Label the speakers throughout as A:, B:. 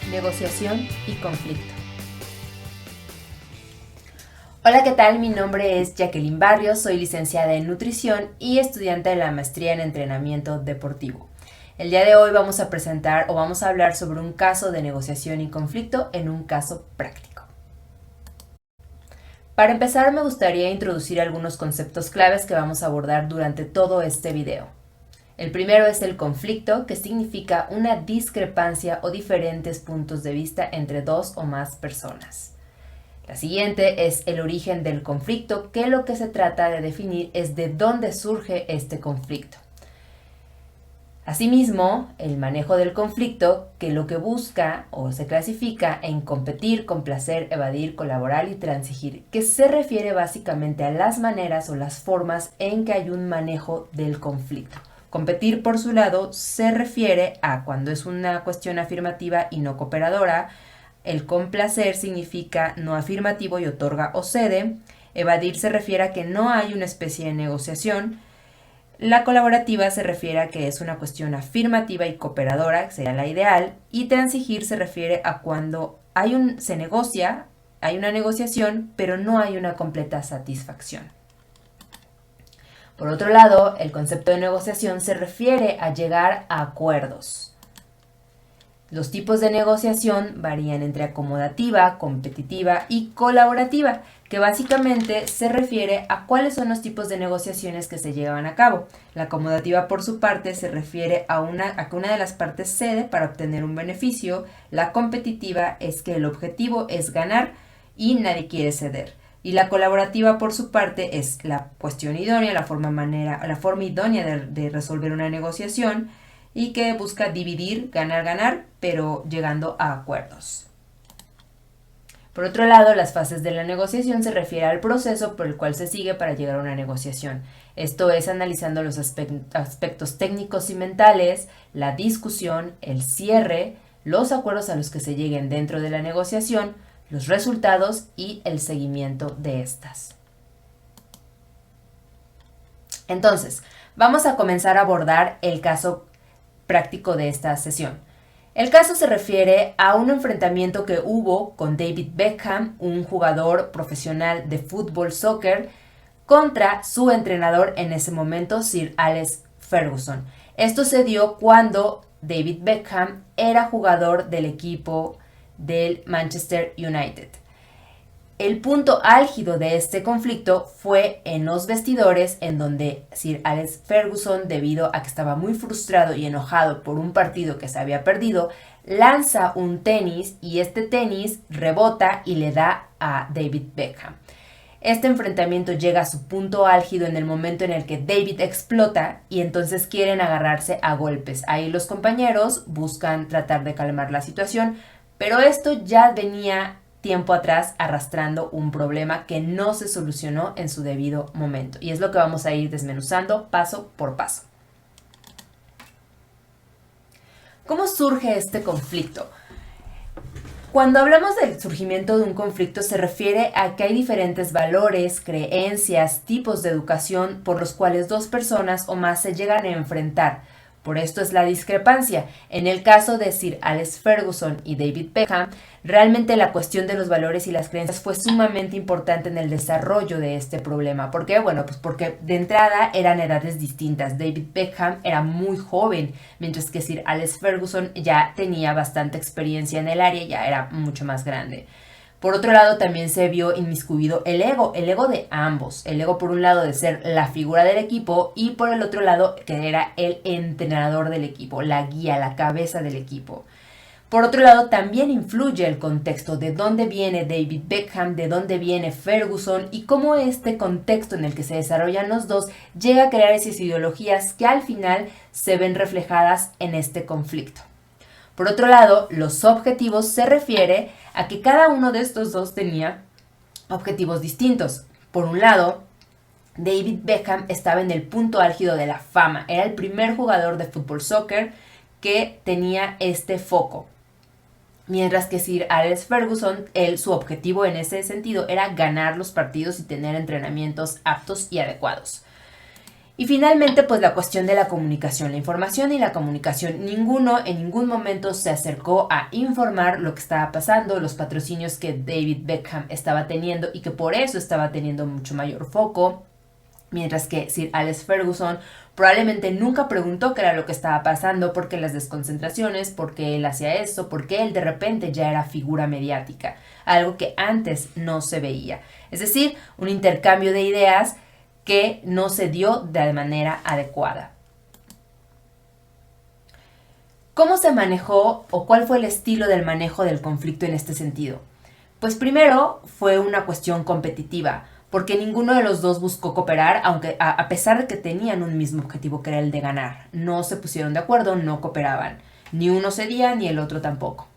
A: negociación y conflicto. Hola, ¿qué tal? Mi nombre es Jacqueline Barrios, soy licenciada en nutrición y estudiante de la maestría en entrenamiento deportivo. El día de hoy vamos a presentar o vamos a hablar sobre un caso de negociación y conflicto en un caso práctico. Para empezar, me gustaría introducir algunos conceptos claves que vamos a abordar durante todo este video. El primero es el conflicto, que significa una discrepancia o diferentes puntos de vista entre dos o más personas. La siguiente es el origen del conflicto, que lo que se trata de definir es de dónde surge este conflicto. Asimismo, el manejo del conflicto, que lo que busca o se clasifica en competir, complacer, evadir, colaborar y transigir, que se refiere básicamente a las maneras o las formas en que hay un manejo del conflicto. Competir, por su lado, se refiere a cuando es una cuestión afirmativa y no cooperadora. El complacer significa no afirmativo y otorga o cede. Evadir se refiere a que no hay una especie de negociación. La colaborativa se refiere a que es una cuestión afirmativa y cooperadora, que sería la ideal. Y transigir se refiere a cuando se negocia, hay una negociación, pero no hay una completa satisfacción. Por otro lado, el concepto de negociación se refiere a llegar a acuerdos. Los tipos de negociación varían entre acomodativa, competitiva y colaborativa, que básicamente se refiere a cuáles son los tipos de negociaciones que se llevan a cabo. La acomodativa, por su parte, se refiere a que una de las partes cede para obtener un beneficio. La competitiva es que el objetivo es ganar y nadie quiere ceder. Y la colaborativa, por su parte, es la cuestión idónea, la forma idónea de resolver una negociación, y que busca dividir, ganar, pero llegando a acuerdos. Por otro lado, las fases de la negociación se refiere al proceso por el cual se sigue para llegar a una negociación. Esto es analizando los aspectos técnicos y mentales, la discusión, el cierre, los acuerdos a los que se lleguen dentro de la negociación, los resultados y el seguimiento de estas. Entonces, vamos a comenzar a abordar el caso práctico de esta sesión. El caso se refiere a un enfrentamiento que hubo con David Beckham, un jugador profesional de fútbol soccer, contra su entrenador en ese momento, Sir Alex Ferguson. Esto se dio cuando David Beckham era jugador del equipo del Manchester United. El punto álgido de este conflicto fue en los vestidores, en donde Sir Alex Ferguson, debido a que estaba muy frustrado y enojado por un partido que se había perdido, lanza un tenis y este tenis rebota y le da a David Beckham. Este enfrentamiento llega a su punto álgido en el momento en el que David explota y entonces quieren agarrarse a golpes. Ahí los compañeros buscan tratar de calmar la situación, pero esto ya venía tiempo atrás arrastrando un problema que no se solucionó en su debido momento. Y es lo que vamos a ir desmenuzando paso por paso. ¿Cómo surge este conflicto? Cuando hablamos del surgimiento de un conflicto se refiere a que hay diferentes valores, creencias, tipos de educación por los cuales dos personas o más se llegan a enfrentar. Por esto es la discrepancia. En el caso de Sir Alex Ferguson y David Beckham, realmente la cuestión de los valores y las creencias fue sumamente importante en el desarrollo de este problema. ¿Por qué? Bueno, pues porque de entrada eran edades distintas. David Beckham era muy joven, mientras que Sir Alex Ferguson ya tenía bastante experiencia en el área, ya era mucho más grande. Por otro lado, también se vio inmiscuido el ego de ambos. El ego, por un lado, de ser la figura del equipo y por el otro lado, que era el entrenador del equipo, la guía, la cabeza del equipo. Por otro lado, también influye el contexto de dónde viene David Beckham, de dónde viene Ferguson y cómo este contexto en el que se desarrollan los dos llega a crear esas ideologías que al final se ven reflejadas en este conflicto. Por otro lado, los objetivos se refiere a que cada uno de estos dos tenía objetivos distintos. Por un lado, David Beckham estaba en el punto álgido de la fama. Era el primer jugador de fútbol soccer que tenía este foco. Mientras que Sir Alex Ferguson, su objetivo en ese sentido era ganar los partidos y tener entrenamientos aptos y adecuados. Y finalmente, pues la cuestión de la comunicación, la información y la comunicación. Ninguno en ningún momento se acercó a informar lo que estaba pasando, los patrocinios que David Beckham estaba teniendo y que por eso estaba teniendo mucho mayor foco. Mientras que Sir Alex Ferguson probablemente nunca preguntó qué era lo que estaba pasando, por qué las desconcentraciones, por qué él hacía esto, por qué él de repente ya era figura mediática, algo que antes no se veía. Es decir, un intercambio de ideas que no se dio de manera adecuada. ¿Cómo se manejó o cuál fue el estilo del manejo del conflicto en este sentido? Pues primero fue una cuestión competitiva, porque ninguno de los dos buscó cooperar, aunque a pesar de que tenían un mismo objetivo que era el de ganar. No se pusieron de acuerdo, no cooperaban. Ni uno cedía ni el otro tampoco.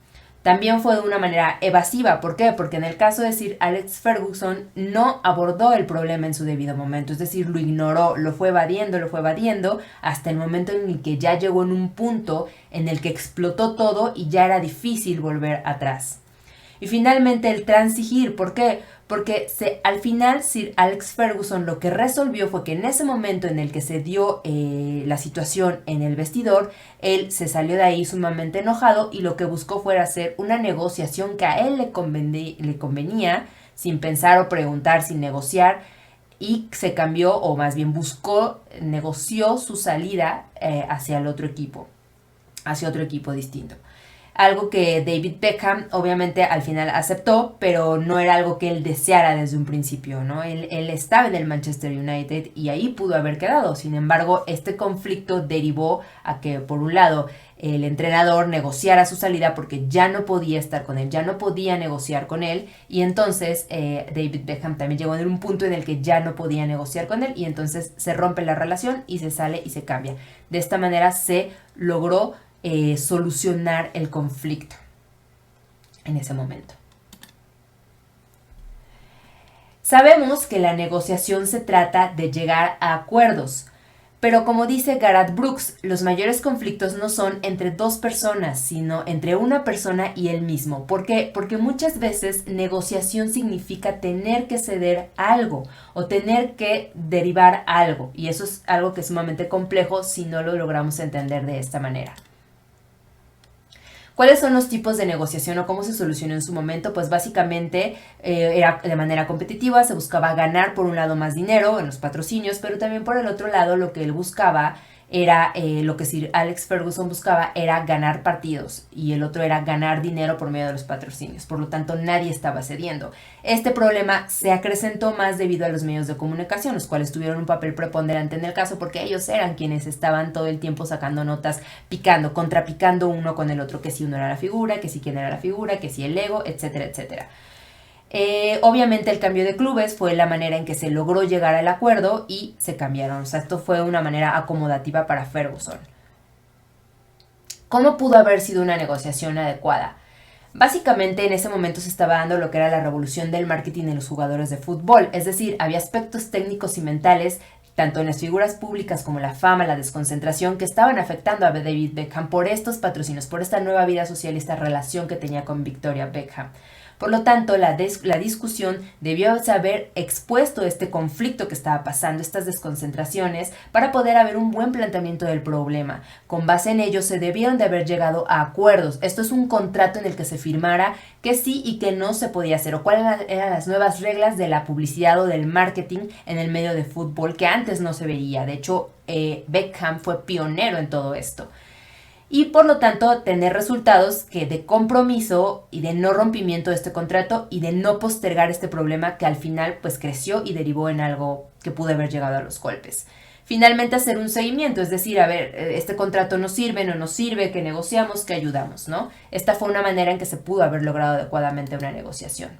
A: También fue de una manera evasiva. ¿Por qué? Porque en el caso de Sir Alex Ferguson no abordó el problema en su debido momento. Es decir, lo ignoró, lo fue evadiendo hasta el momento en el que ya llegó en un punto en el que explotó todo y ya era difícil volver atrás. Y finalmente el transigir. ¿Por qué? Porque al final Sir Alex Ferguson lo que resolvió fue que en ese momento en el que se dio la situación en el vestidor, él se salió de ahí sumamente enojado y lo que buscó fue hacer una negociación que a él le convenía, sin pensar o preguntar, sin negociar, y se cambió, o más bien negoció su salida hacia otro equipo distinto. Algo que David Beckham obviamente al final aceptó, pero no era algo que él deseara desde un principio, ¿no? Él estaba en el Manchester United y ahí pudo haber quedado. Sin embargo, este conflicto derivó a que, por un lado, el entrenador negociara su salida porque ya no podía estar con él, ya no podía negociar con él, y entonces David Beckham también llegó en un punto en el que ya no podía negociar con él, y entonces se rompe la relación y se sale y se cambia. De esta manera se logró solucionar el conflicto en ese momento. Sabemos que la negociación se trata de llegar a acuerdos, pero como dice Garrett Brooks, los mayores conflictos no son entre dos personas, sino entre una persona y él mismo. ¿Por qué? Porque muchas veces negociación significa tener que ceder algo o tener que derivar algo, y eso es algo que es sumamente complejo si no lo logramos entender de esta manera. ¿Cuáles son los tipos de negociación o cómo se solucionó en su momento? Pues básicamente era de manera competitiva, se buscaba ganar por un lado más dinero en los patrocinios, pero también por el otro lado lo que él buscaba era, lo que Sir Alex Ferguson buscaba era ganar partidos y el otro era ganar dinero por medio de los patrocinios. Por lo tanto, nadie estaba cediendo. Este problema se acrecentó más debido a los medios de comunicación, los cuales tuvieron un papel preponderante en el caso porque ellos eran quienes estaban todo el tiempo sacando notas, contrapicando uno con el otro, que si uno era la figura, que si quién era la figura, que si el ego, etcétera, etcétera. Obviamente el cambio de clubes fue la manera en que se logró llegar al acuerdo y se cambiaron. O sea, esto fue una manera acomodativa para Ferguson. ¿Cómo pudo haber sido una negociación adecuada? Básicamente en ese momento se estaba dando lo que era la revolución del marketing en los jugadores de fútbol. Es decir, había aspectos técnicos y mentales, tanto en las figuras públicas como la fama, la desconcentración, que estaban afectando a David Beckham por estos patrocinios, por esta nueva vida social y esta relación que tenía con Victoria Beckham. Por lo tanto, la discusión debió haber expuesto este conflicto que estaba pasando, estas desconcentraciones, para poder haber un buen planteamiento del problema. Con base en ello, se debieron de haber llegado a acuerdos. Esto es un contrato en el que se firmara que sí y que no se podía hacer, o cuáles eran las nuevas reglas de la publicidad o del marketing en el medio de fútbol que antes no se veía. De hecho, Beckham fue pionero en todo esto. Y por lo tanto tener resultados que de compromiso y de no rompimiento de este contrato y de no postergar este problema que al final pues creció y derivó en algo que pudo haber llegado a los golpes. Finalmente hacer un seguimiento, es decir, a ver, este contrato nos sirve, no nos sirve, que negociamos, que ayudamos, ¿no? Esta fue una manera en que se pudo haber logrado adecuadamente una negociación.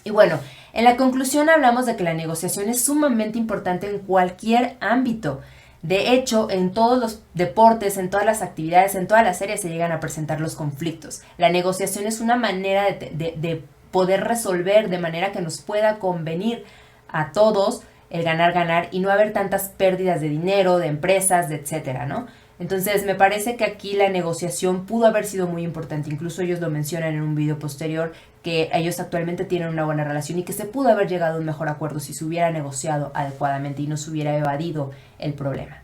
A: Y bueno, en la conclusión hablamos de que la negociación es sumamente importante en cualquier ámbito. De hecho, en todos los deportes, en todas las actividades, en todas las áreas se llegan a presentar los conflictos. La negociación es una manera de poder resolver de manera que nos pueda convenir a todos el ganar y no haber tantas pérdidas de dinero, de empresas, de etcétera, ¿no? Entonces me parece que aquí la negociación pudo haber sido muy importante, incluso ellos lo mencionan en un video posterior, que ellos actualmente tienen una buena relación y que se pudo haber llegado a un mejor acuerdo si se hubiera negociado adecuadamente y no se hubiera evadido el problema.